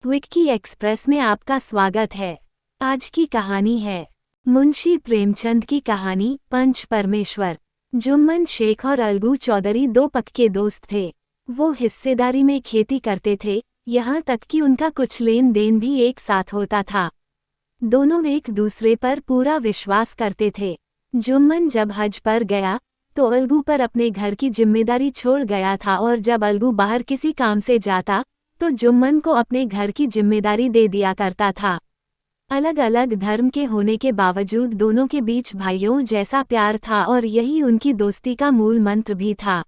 Vicky express में आपका स्वागत है। आज की कहानी है मुंशी प्रेमचंद की कहानी पंच परमेश्वर। जुम्मन शेख और अलगू चौधरी दो पक्के दोस्त थे। वो हिस्सेदारी में खेती करते थे, यहाँ तक कि उनका कुछ लेन देन भी एक साथ होता था। दोनों एक दूसरे पर पूरा विश्वास करते थे। जुम्मन जब हज पर गया तो अलगू पर अपने घर की जिम्मेदारी छोड़ गया था, और जब अलगू बाहर किसी काम से जाता तो जुम्मन को अपने घर की जिम्मेदारी दे दिया करता था। अलग अलग धर्म के होने के बावजूद दोनों के बीच भाइयों जैसा प्यार था, और यही उनकी दोस्ती का मूल मंत्र भी था।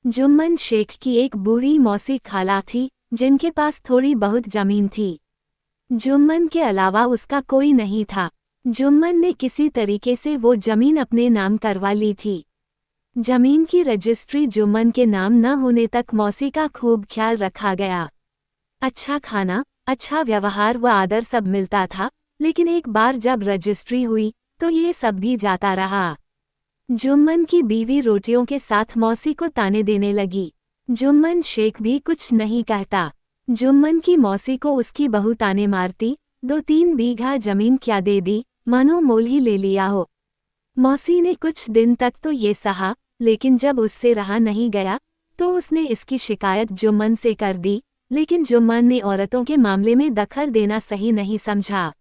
जुम्मन शेख की एक बूढ़ी मौसी खाला थी, जिनके पास थोड़ी बहुत जमीन थी। जुम्मन के अलावा उसका कोई नहीं था। जुम्मन ने किसी तरीके से वो जमीन अपने नाम करवा ली थी। जमीन की रजिस्ट्री जुम्मन के नाम न होने तक मौसी का खूब ख्याल रखा गया। अच्छा खाना, अच्छा व्यवहार व आदर सब मिलता था, लेकिन एक बार जब रजिस्ट्री हुई तो ये सब भी जाता रहा। जुम्मन की बीवी रोटियों के साथ मौसी को ताने देने लगी। जुम्मन शेख भी कुछ नहीं कहता। जुम्मन की मौसी को उसकी बहू ताने मारती, 2-3 बीघा जमीन क्या दे दी, मानो मोल ही ले लिया हो। मौसी ने कुछ दिन तक तो ये सहा, लेकिन जब उससे रहा नहीं गया तो उसने इसकी शिकायत जुम्मन से कर दी, लेकिन जुम्मन ने औरतों के मामले में दखल देना सही नहीं समझा।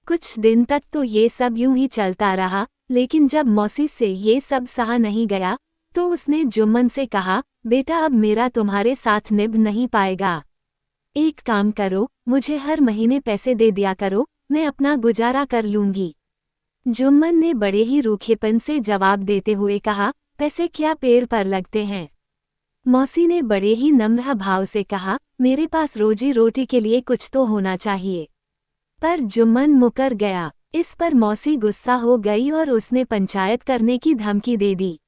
कुछ दिन तक तो ये सब यूं ही चलता रहा, लेकिन जब मौसी से ये सब सहा नहीं गया तो उसने जुम्मन से कहा, बेटा अब मेरा तुम्हारे साथ निभ नहीं पाएगा। एक काम करो, मुझे हर महीने पैसे दे दिया करो, मैं अपना गुजारा कर लूंगी। जुम्मन ने बड़े ही रूखेपन से जवाब देते हुए कहा, पैसे क्या पेड़ पर लगते हैं। मौसी ने बड़े ही नम्र भाव से कहा, मेरे पास रोजी रोटी के लिए कुछ तो होना चाहिए। पर जुम्मन मुकर गया। इस पर मौसी गुस्सा हो गई और उसने पंचायत करने की धमकी दे दी।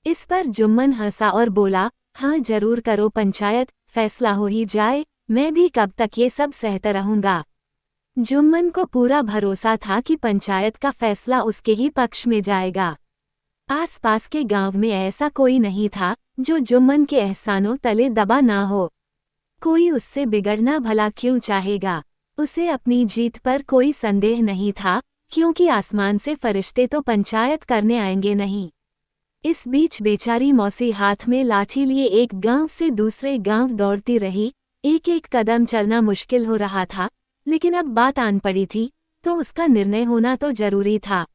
इस पर जुम्मन हंसा और बोला, हाँ जरूर करो पंचायत, फैसला हो ही जाए, मैं भी कब तक ये सब सहता रहूंगा। जुम्मन को पूरा भरोसा था कि पंचायत का फैसला उसके ही पक्ष में जाएगा। आसपास के गांव में ऐसा कोई नहीं था जो जुम्मन के एहसानों तले दबा ना हो। कोई उससे बिगड़ना भला क्यों चाहेगा। उसे अपनी जीत पर कोई संदेह नहीं था, क्योंकि आसमान से फरिश्ते तो पंचायत करने आएंगे नहीं। इस बीच बेचारी मौसी हाथ में लाठी लिए एक गांव से दूसरे गांव दौड़ती रही। एक एक कदम चलना मुश्किल हो रहा था, लेकिन अब बात आन पड़ी थी तो उसका निर्णय होना तो जरूरी था।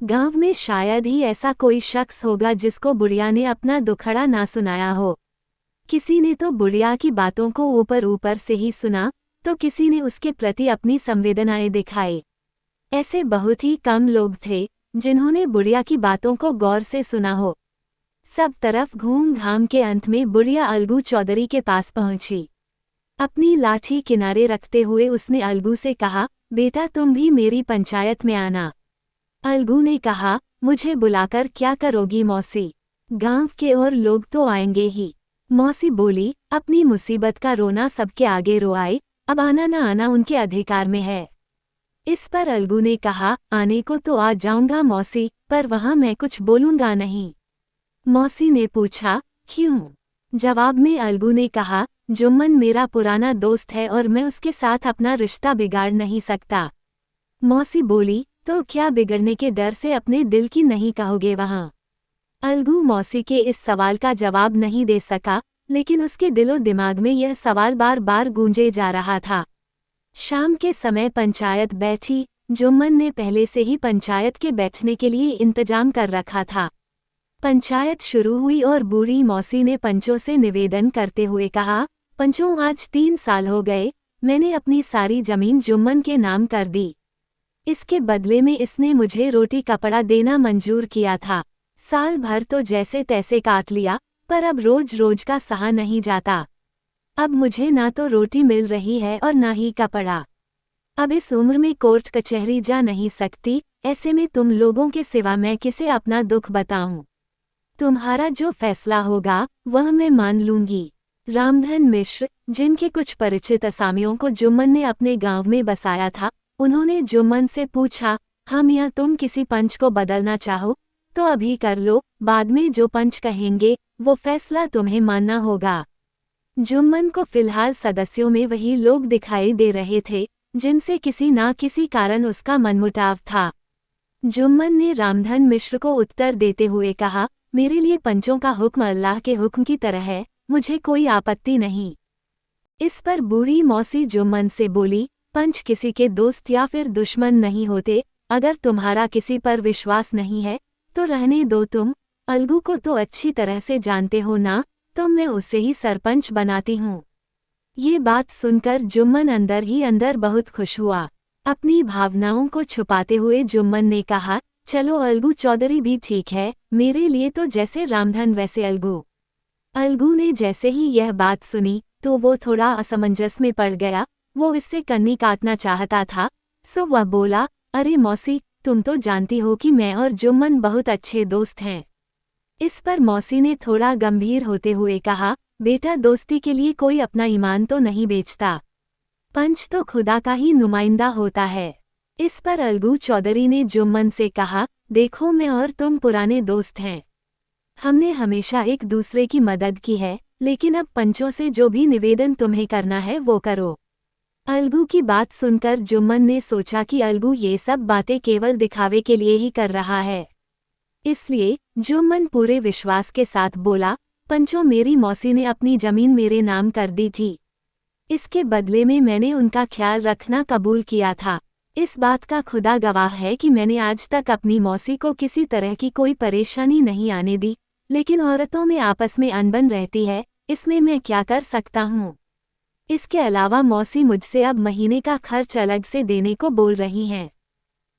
गांव में शायद ही ऐसा कोई शख्स होगा जिसको बुढ़िया ने अपना दुखड़ा ना सुनाया हो। किसी ने तो बुढ़िया की बातों को ऊपर ऊपर से ही सुना, तो किसी ने उसके प्रति अपनी संवेदनाएं दिखाई। ऐसे बहुत ही कम लोग थे जिन्होंने बुढ़िया की बातों को गौर से सुना हो। सब तरफ घूम घाम के अंत में बुढ़िया अलगू चौधरी के पास पहुंची। अपनी लाठी किनारे रखते हुए उसने अलगू से कहा, बेटा तुम भी मेरी पंचायत में आना। अलगू ने कहा, मुझे बुलाकर क्या करोगी मौसी, गांव के और लोग तो आएंगे ही। मौसी बोली, अपनी मुसीबत का रोना सबके आगे रोआए, अब आना ना आना उनके अधिकार में है। इस पर अलगू ने कहा, आने को तो आ जाऊंगा मौसी, पर वहां मैं कुछ बोलूंगा नहीं। मौसी ने पूछा, क्यों? जवाब में अलगू ने कहा, जुम्मन मेरा पुराना दोस्त है और मैं उसके साथ अपना रिश्ता बिगाड़ नहीं सकता। मौसी बोली, तो क्या बिगड़ने के डर से अपने दिल की नहीं कहोगे वहां? अलगू मौसी के इस सवाल का जवाब नहीं दे सका, लेकिन उसके दिलो दिमाग में यह सवाल बार बार गूंजे जा रहा था। शाम के समय पंचायत बैठी। जुम्मन ने पहले से ही पंचायत के बैठने के लिए इंतजाम कर रखा था। पंचायत शुरू हुई और बूढ़ी मौसी ने पंचों से निवेदन करते हुए कहा, पंचों आज 3 साल हो गए, मैंने अपनी सारी जमीन जुम्मन के नाम कर दी। इसके बदले में इसने मुझे रोटी कपड़ा देना मंजूर किया था। साल भर तो जैसे तैसे काट लिया, पर अब रोज रोज का सहा नहीं जाता। अब मुझे ना तो रोटी मिल रही है और ना ही कपड़ा। अब इस उम्र में कोर्ट कचहरी जा नहीं सकती, ऐसे में तुम लोगों के सिवा मैं किसे अपना दुख बताऊं। तुम्हारा जो फैसला होगा वह मैं मान लूंगी। रामधन मिश्र, जिनके कुछ परिचित असामियों को जुम्मन ने अपने गांव में बसाया था, उन्होंने जुम्मन से पूछा, हाँ मियाँ तुम किसी पंच को बदलना चाहो तो अभी कर लो, बाद में जो पंच कहेंगे वो फैसला तुम्हें मानना होगा। जुम्मन को फिलहाल सदस्यों में वही लोग दिखाई दे रहे थे जिनसे किसी ना किसी कारण उसका मनमुटाव था। जुम्मन ने रामधन मिश्र को उत्तर देते हुए कहा, मेरे लिए पंचों का हुक्म अल्लाह के हुक्म की तरह है, मुझे कोई आपत्ति नहीं। इस पर बूढ़ी मौसी जुम्मन से बोली, पंच किसी के दोस्त या फिर दुश्मन नहीं होते, अगर तुम्हारा किसी पर विश्वास नहीं है तो रहने दो। तुम अलगू को तो अच्छी तरह से जानते हो ना, तो मैं उसे ही सरपंच बनाती हूँ। ये बात सुनकर जुम्मन अंदर ही अंदर बहुत खुश हुआ। अपनी भावनाओं को छुपाते हुए जुम्मन ने कहा, चलो अलगू चौधरी भी ठीक है, मेरे लिए तो जैसे रामधन वैसे अलगू। अलगू ने जैसे ही यह बात सुनी तो वो थोड़ा असमंजस में पड़ गया। वो इससे कन्नी काटना चाहता था, सो वह बोला, अरे मौसी, तुम तो जानती हो कि मैं और जुम्मन बहुत अच्छे दोस्त हैं। इस पर मौसी ने थोड़ा गंभीर होते हुए कहा, बेटा दोस्ती के लिए कोई अपना ईमान तो नहीं बेचता, पंच तो खुदा का ही नुमाइंदा होता है। इस पर अलगू चौधरी ने जुम्मन से कहा, देखो मैं और तुम पुराने दोस्त हैं, हमने हमेशा एक दूसरे की मदद की है, लेकिन अब पंचों से जो भी निवेदन तुम्हें करना है वो करो। अलगू की बात सुनकर जुम्मन ने सोचा कि अलगू ये सब बातें केवल दिखावे के लिए ही कर रहा है, इसलिए जुम्मन पूरे विश्वास के साथ बोला, पंचों मेरी मौसी ने अपनी जमीन मेरे नाम कर दी थी, इसके बदले में मैंने उनका ख्याल रखना कबूल किया था। इस बात का खुदा गवाह है कि मैंने आज तक अपनी मौसी को किसी तरह की कोई परेशानी नहीं आने दी, लेकिन औरतों में आपस में अनबन रहती है, इसमें मैं क्या कर सकता हूँ। इसके अलावा मौसी मुझसे अब महीने का खर्च अलग से देने को बोल रही हैं।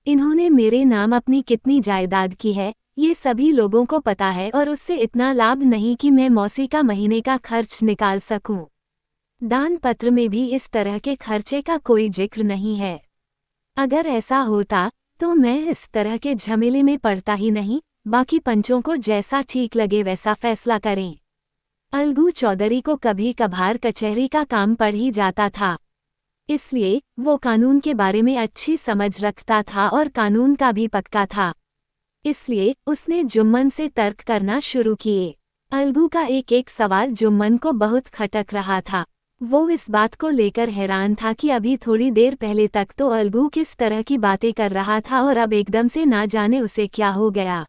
इन्होंने मेरे नाम अपनी कितनी जायदाद की है ये सभी लोगों को पता है, और उससे इतना लाभ नहीं कि मैं मौसी का महीने का खर्च निकाल सकूं। दान पत्र में भी इस तरह के खर्चे का कोई जिक्र नहीं है। अगर ऐसा होता तो मैं इस तरह के झमेले में पड़ता ही नहीं, बाकी पंचों को जैसा ठीक लगे वैसा फैसला करें। अलगू चौधरी को कभी कभार कचहरी का काम पड़ ही जाता था, इसलिए वो कानून के बारे में अच्छी समझ रखता था और कानून का भी पक्का था, इसलिए उसने जुम्मन से तर्क करना शुरू किए। अलगू का एक एक सवाल जुम्मन को बहुत खटक रहा था। वो इस बात को लेकर हैरान था कि अभी थोड़ी देर पहले तक तो अलगू किस तरह की बातें कर रहा था और अब एकदम से ना जाने उसे क्या हो गया।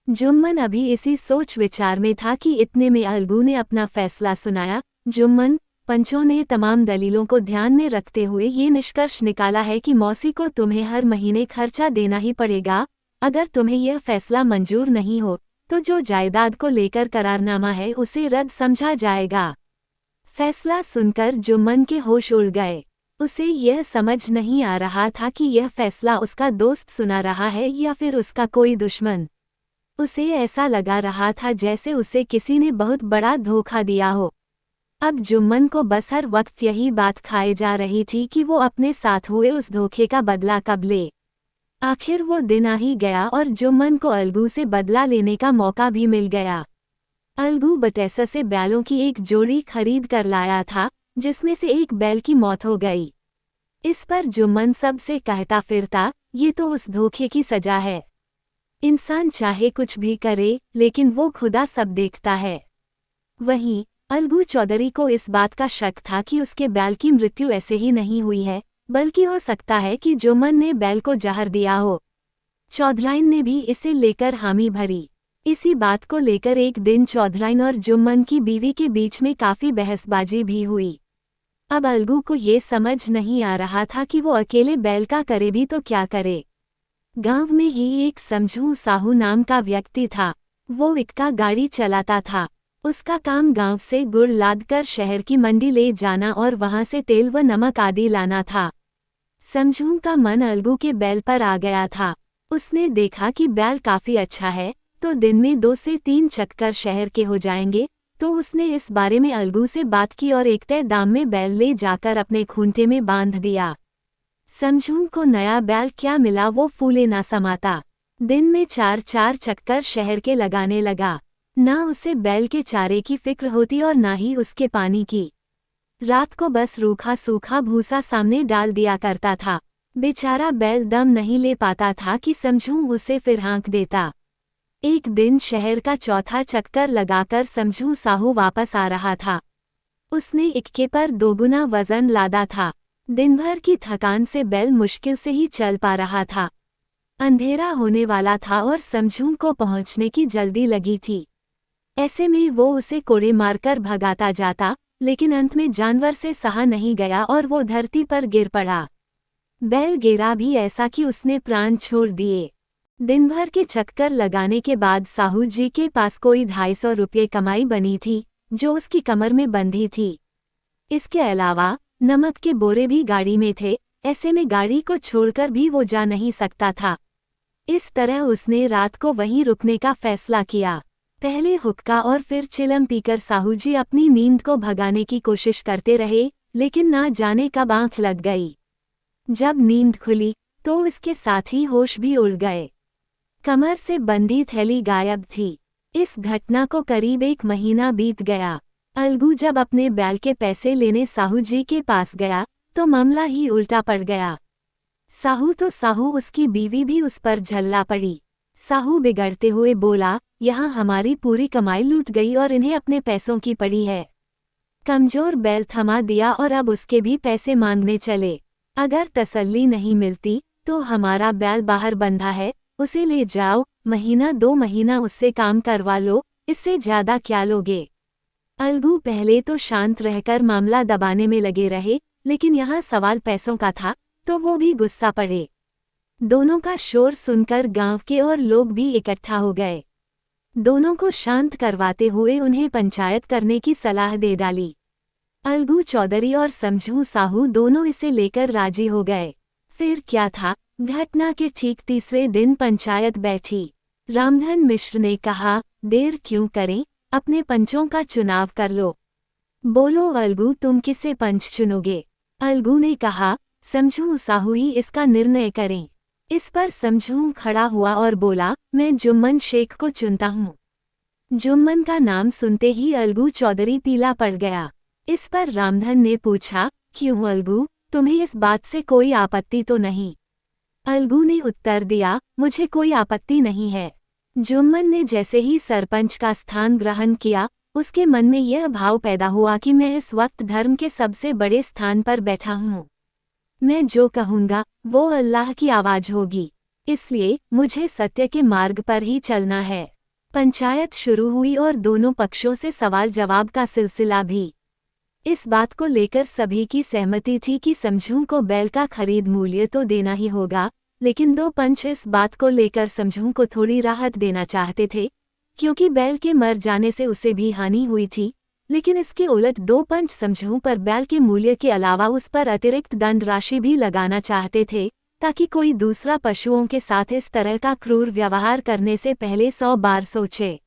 जुम्मन अभी इसी सोच विचार में था कि इतने में अलगू ने अपना फैसला सुनाया। जुम्मन, पंचों ने तमाम दलीलों को ध्यान में रखते हुए ये निष्कर्ष निकाला है कि मौसी को तुम्हें हर महीने खर्चा देना ही पड़ेगा। अगर तुम्हें यह फैसला मंजूर नहीं हो तो जो जायदाद को लेकर करारनामा है उसे रद्द समझा जाएगा। फैसला सुनकर जुम्मन के होश उड़ गए। उसे यह समझ नहीं आ रहा था कि यह फैसला उसका दोस्त सुना रहा है या फिर उसका कोई दुश्मन। उसे ऐसा लगा रहा था जैसे उसे किसी ने बहुत बड़ा धोखा दिया हो। अब जुम्मन को बस हर वक्त यही बात खाए जा रही थी कि वो अपने साथ हुए उस धोखे का बदला कब ले। आखिर वो दिन आ ही गया और जुम्मन को अलगू से बदला लेने का मौका भी मिल गया। अलगू बटेसा से बैलों की एक जोड़ी खरीद कर लाया था, जिसमें से एक बैल की मौत हो गई। इस पर जुम्मन सबसे कहता फिरता, ये तो उस धोखे की सजा है। इंसान चाहे कुछ भी करे, लेकिन वो खुदा सब देखता है। वहीं अलगू चौधरी को इस बात का शक था कि उसके बैल की मृत्यु ऐसे ही नहीं हुई है, बल्कि हो सकता है कि जुम्मन ने बैल को जहर दिया हो। चौधराइन ने भी इसे लेकर हामी भरी। इसी बात को लेकर एक दिन चौधराइन और जुम्मन की बीवी के बीच में काफी बहसबाजी भी हुई। अब अलगू को ये समझ नहीं आ रहा था कि वो अकेले बैल का करे भी तो क्या करे। गांव में ही एक समझू साहू नाम का व्यक्ति था। वो इक्का गाड़ी चलाता था। उसका काम गांव से गुड़ लादकर शहर की मंडी ले जाना और वहां से तेल व नमक आदि लाना था। समझू का मन अलगू के बैल पर आ गया था। उसने देखा कि बैल काफी अच्छा है, तो दिन में 2 से 3 चक्कर शहर के हो जाएंगे, तो उसने इस बारे में अलगू से बात की और एक तय दाम में बैल ले जाकर अपने खूंटे में बांध दिया। समझू को नया बैल क्या मिला वो फूले ना समाता। दिन में 4-4 चक्कर शहर के लगाने लगा। ना उसे बैल के चारे की फिक्र होती और ना ही उसके पानी की। रात को बस रूखा सूखा भूसा सामने डाल दिया करता था। बेचारा बैल दम नहीं ले पाता था कि समझू उसे फिर हाँक देता। एक दिन शहर का चौथा चक्कर लगाकर समझू साहू वापस आ रहा था। उसने इक्के पर दोगुना वजन लादा था। दिन भर की थकान से बैल मुश्किल से ही चल पा रहा था। अंधेरा होने वाला था और समझू को पहुंचने की जल्दी लगी थी। ऐसे में वो उसे कोड़े मारकर भगाता जाता, लेकिन अंत में जानवर से सहा नहीं गया और वो धरती पर गिर पड़ा। बैल गिरा भी ऐसा कि उसने प्राण छोड़ दिए। दिन भर के चक्कर लगाने के बाद साहू जी के पास कोई 250 रुपये कमाई बनी थी, जो उसकी कमर में बंधी थी। इसके अलावा नमक के बोरे भी गाड़ी में थे, ऐसे में गाड़ी को छोड़कर भी वो जा नहीं सकता था। इस तरह उसने रात को वहीं रुकने का फैसला किया। पहले हुक्का और फिर चिलम पीकर साहू जी अपनी नींद को भगाने की कोशिश करते रहे, लेकिन ना जाने कब आंख लग गई। जब नींद खुली तो उसके साथ ही होश भी उड़ गए। कमर से बंधी थैली गायब थी। इस घटना को करीब 1 महीना बीत गया। अलगू जब अपने बैल के पैसे लेने साहू जी के पास गया तो मामला ही उल्टा पड़ गया। साहू उसकी बीवी भी उस पर झल्ला पड़ी। साहू बिगड़ते हुए बोला, यहाँ हमारी पूरी कमाई लूट गई और इन्हें अपने पैसों की पड़ी है। कमजोर बैल थमा दिया और अब उसके भी पैसे मांगने चले। अगर तसल्ली नहीं मिलती तो हमारा बैल बाहर बंधा है, उसे ले जाओ, महीना 2 महीना उससे काम करवा लो, इससे ज्यादा क्या लोगे। अलगू पहले तो शांत रहकर मामला दबाने में लगे रहे, लेकिन यहाँ सवाल पैसों का था तो वो भी गुस्सा पड़े। दोनों का शोर सुनकर गांव के और लोग भी इकट्ठा हो गए। दोनों को शांत करवाते हुए उन्हें पंचायत करने की सलाह दे डाली। अलगू चौधरी और समझू साहू दोनों इसे लेकर राजी हो गए। फिर क्या था, घटना के ठीक तीसरे दिन पंचायत बैठी। रामधन मिश्र ने कहा, देर क्यों करें, अपने पंचों का चुनाव कर लो। बोलो अलगू, तुम किसे पंच चुनोगे। अलगू ने कहा, समझू साहू ही इसका निर्णय करें। इस पर समझू खड़ा हुआ और बोला, मैं जुम्मन शेख को चुनता हूँ। जुम्मन का नाम सुनते ही अलगू चौधरी पीला पड़ गया। इस पर रामधन ने पूछा, क्यों अलगू, तुम्हें इस बात से कोई आपत्ति तो नहीं। अलगू ने उत्तर दिया, मुझे कोई आपत्ति नहीं है। जुम्मन ने जैसे ही सरपंच का स्थान ग्रहण किया, उसके मन में यह भाव पैदा हुआ कि मैं इस वक्त धर्म के सबसे बड़े स्थान पर बैठा हूँ। मैं जो कहूँगा वो अल्लाह की आवाज़ होगी, इसलिए मुझे सत्य के मार्ग पर ही चलना है। पंचायत शुरू हुई और दोनों पक्षों से सवाल जवाब का सिलसिला भी। इस बात को लेकर सभी की सहमति थी कि समझू को बैल का खरीद मूल्य तो देना ही होगा, लेकिन 2 पंच इस बात को लेकर समझू को थोड़ी राहत देना चाहते थे, क्योंकि बैल के मर जाने से उसे भी हानि हुई थी। लेकिन इसके उलट 2 पंच समझू पर बैल के मूल्य के अलावा उस पर अतिरिक्त दंड राशि भी लगाना चाहते थे, ताकि कोई दूसरा पशुओं के साथ इस तरह का क्रूर व्यवहार करने से पहले 100 बार सोचे।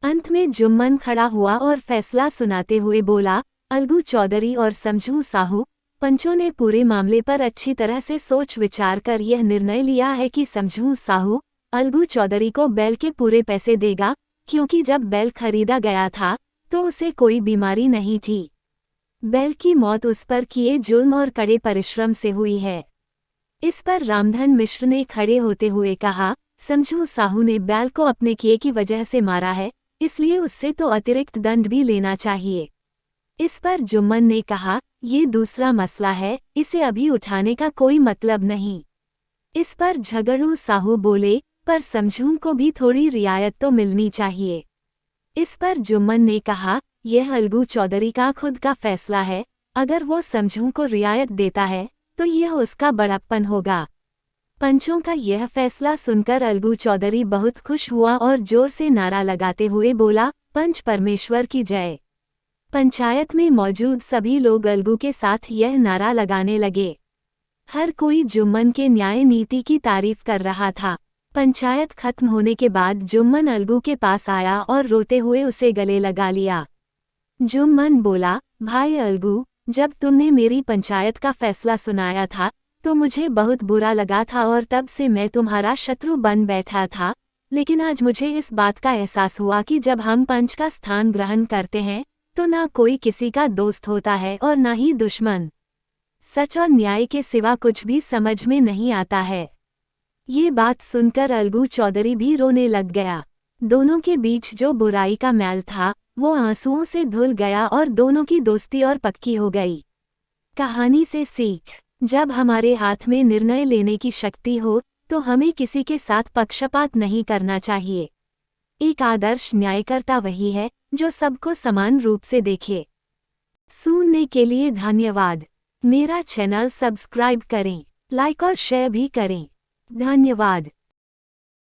अंत में जुम्मन खड़ा हुआ और फैसला सुनाते हुए बोला, अलगू चौधरी और समझू साहू, पंचों ने पूरे मामले पर अच्छी तरह से सोच विचार कर यह निर्णय लिया है कि समझू साहू अलगू चौधरी को बैल के पूरे पैसे देगा, क्योंकि जब बैल खरीदा गया था तो उसे कोई बीमारी नहीं थी। बैल की मौत उस पर किए जुल्म और कड़े परिश्रम से हुई है। इस पर रामधन मिश्र ने खड़े होते हुए कहा, समझू साहू ने बैल को अपने किए की वजह से मारा है, इसलिए उससे तो अतिरिक्त दंड भी लेना चाहिए। इस पर जुम्मन ने कहा, ये दूसरा मसला है, इसे अभी उठाने का कोई मतलब नहीं। इस पर झगड़ू साहू बोले, पर समझू को भी थोड़ी रियायत तो मिलनी चाहिए। इस पर जुम्मन ने कहा, यह अलगू चौधरी का खुद का फैसला है, अगर वो समझू को रियायत देता है तो यह उसका बड़प्पन होगा। पंचों का यह फैसला सुनकर अलगू चौधरी बहुत खुश हुआ और जोर से नारा लगाते हुए बोला, पंच परमेश्वर की जय। पंचायत में मौजूद सभी लोग अलगू के साथ यह नारा लगाने लगे। हर कोई जुम्मन के न्याय नीति की तारीफ कर रहा था। पंचायत खत्म होने के बाद जुम्मन अलगू के पास आया और रोते हुए उसे गले लगा लिया। जुम्मन बोला, भाई अलगू, जब तुमने मेरी पंचायत का फैसला सुनाया था तो मुझे बहुत बुरा लगा था और तब से मैं तुम्हारा शत्रु बन बैठा था, लेकिन आज मुझे इस बात का एहसास हुआ कि जब हम पंच का स्थान ग्रहण करते हैं तो ना कोई किसी का दोस्त होता है और ना ही दुश्मन। सच और न्याय के सिवा कुछ भी समझ में नहीं आता है। ये बात सुनकर अलगू चौधरी भी रोने लग गया। दोनों के बीच जो बुराई का मैल था वो आंसुओं से धुल गया और दोनों की दोस्ती और पक्की हो गई। कहानी से सीख। जब हमारे हाथ में निर्णय लेने की शक्ति हो तो हमें किसी के साथ पक्षपात नहीं करना चाहिए। एक आदर्श न्यायकर्ता वही है जो सबको समान रूप से देखे। सुनने के लिए धन्यवाद। मेरा चैनल सब्सक्राइब करें, लाइक और शेयर भी करें। धन्यवाद।